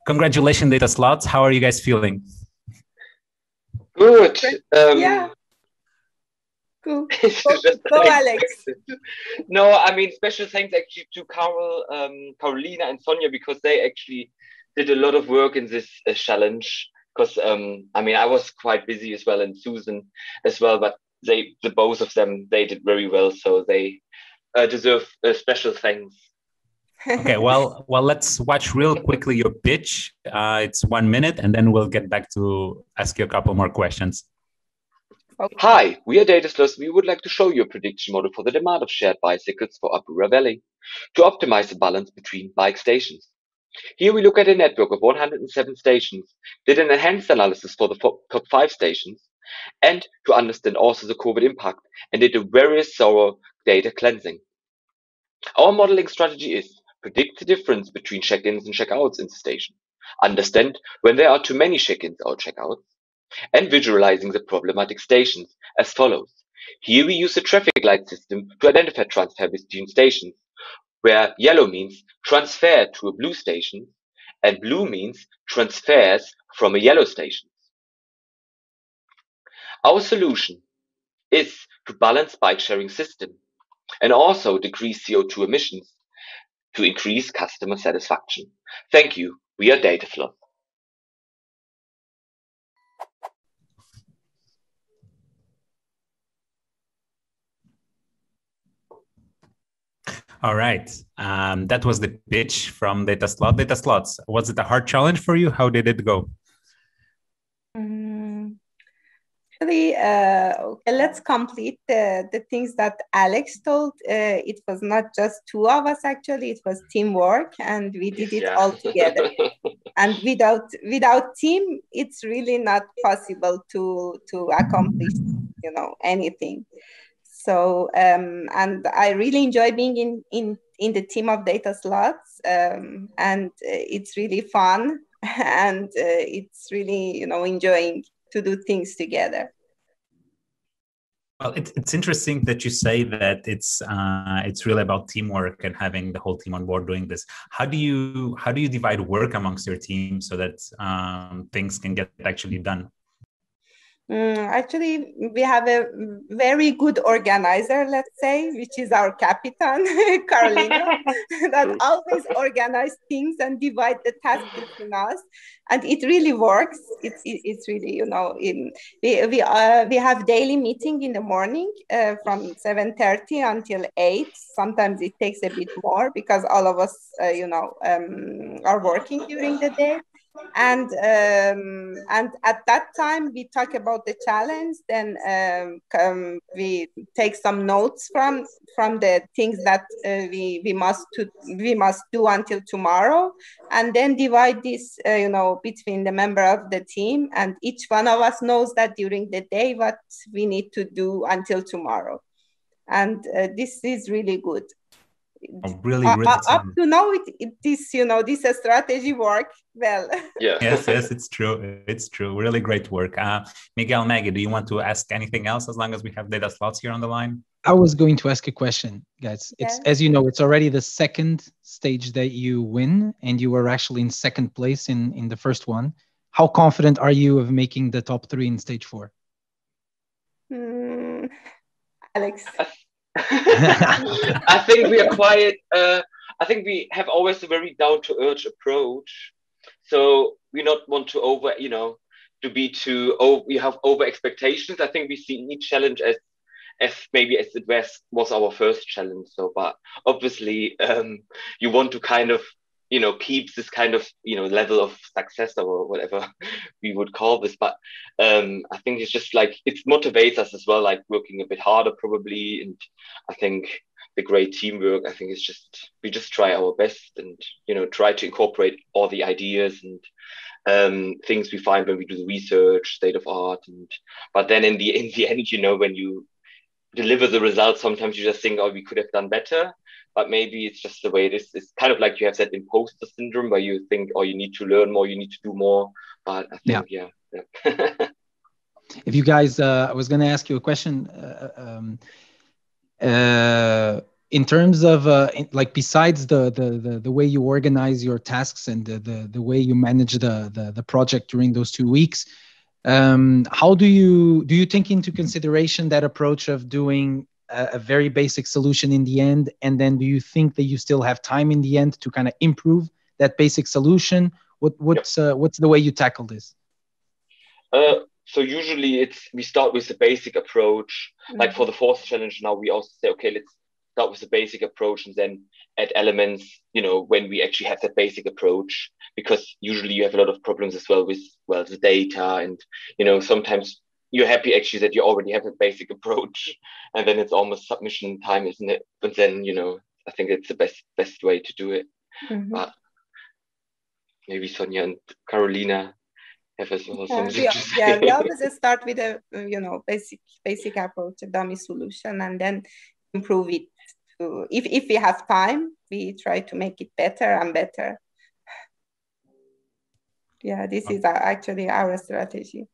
Congratulations, Data Sloths. How are you guys feeling? Good. Yeah. Cool. Go Alex. No, I mean, special thanks actually to Carolina and Sonia, because they actually did a lot of work in this challenge. Because I mean, I was quite busy as well, and Susan as well, but the both of them, they did very well, so they deserve special thanks. Okay, well, let's watch real quickly your pitch. It's 1 minute, and then we'll get back to ask you a couple more questions. Okay. Hi, we are Data Sloths. We would like to show you a prediction model for the demand of shared bicycles for Abura Valley to optimize the balance between bike stations. Here we look at a network of 107 stations, did an enhanced analysis for the top 5 stations, and to understand also the COVID impact, and did a very thorough data cleansing. Our modeling strategy is predict the difference between check-ins and check-outs in the station, understand when there are too many check-ins or check-outs, and visualizing the problematic stations as follows. Here we use a traffic light system to identify transfer between stations, where yellow means transfer to a blue station and blue means transfers from a yellow station. Our solution is to balance bike sharing system and also decrease CO2 emissions to increase customer satisfaction. Thank you. We are Data Sloths. All right. That was the pitch from Data Sloths. Data Sloths, was it a hard challenge for you? How did it go? Actually, okay, let's complete the things that Alex told. It was not just two of us, actually. It was teamwork, and we did it all together. And without team, it's really not possible to accomplish, anything. So, and I really enjoy being in the team of Data Sloths, and it's really fun, and it's really, enjoying to do things together. Well, it's interesting that you say that it's really about teamwork and having the whole team on board doing this. How do you divide work amongst your team so that things can get actually done? Actually, we have a very good organizer, let's say, which is our captain, Carolina, that always organize things and divide the task between us, and it really works. It's really, we have daily meeting in the morning from 7:30 until 8. Sometimes it takes a bit more because all of us, are working during the day. And at that time we talk about the challenge, then we take some notes from the things that we must do until tomorrow, and then divide this between the member of the team, and each one of us knows that during the day what we need to do until tomorrow, and this is really good. Really up to now, this strategy work well. Yeah. Yes, it's true. It's true. Really great work. Miguel, Maggie, do you want to ask anything else as long as we have Data Sloths here on the line? I was going to ask a question, guys. It's as you know, it's already the second stage that you win, and you were actually in second place in the first one. How confident are you of making the top 3 in stage 4? Alex. I think we are quite. I think we have always a very down-to-earth approach, so we not want to to be too. We have over expectations. I think we see each challenge as maybe as it was our first challenge. So, but obviously, you want to kind of keep this kind of level of success or whatever we would call this. But I think it's just like it motivates us as well, like working a bit harder probably. And I think the great teamwork, I think it's we just try our best and try to incorporate all the ideas and things we find when we do the research, state of art. But then in the end, when you deliver the results, sometimes you just think, oh, we could have done better. But maybe it's just the way it is. It's kind of like you have that imposter syndrome where you think, oh, you need to learn more, you need to do more. But I think, yeah. If you guys, I was going to ask you a question. in terms of like besides the way you organize your tasks and the way you manage the project during those 2 weeks, how do you take into consideration that approach of doing a very basic solution in the end, and then do you think that you still have time in the end to kind of improve that basic solution? What's the way you tackle this? So usually we start with the basic approach. Like for the fourth challenge now, we also say, okay, let's start with the basic approach and then add elements, when we actually have that basic approach, because usually you have a lot of problems as well with, the data, and, sometimes you're happy actually that you already have a basic approach, and then it's almost submission time, isn't it? But then, I think it's the best way to do it. But maybe Sonia and Carolina have as well something to say. We always start with a basic approach, a dummy solution, and then improve it. If we have time, we try to make it better and better. Yeah, this is actually our strategy.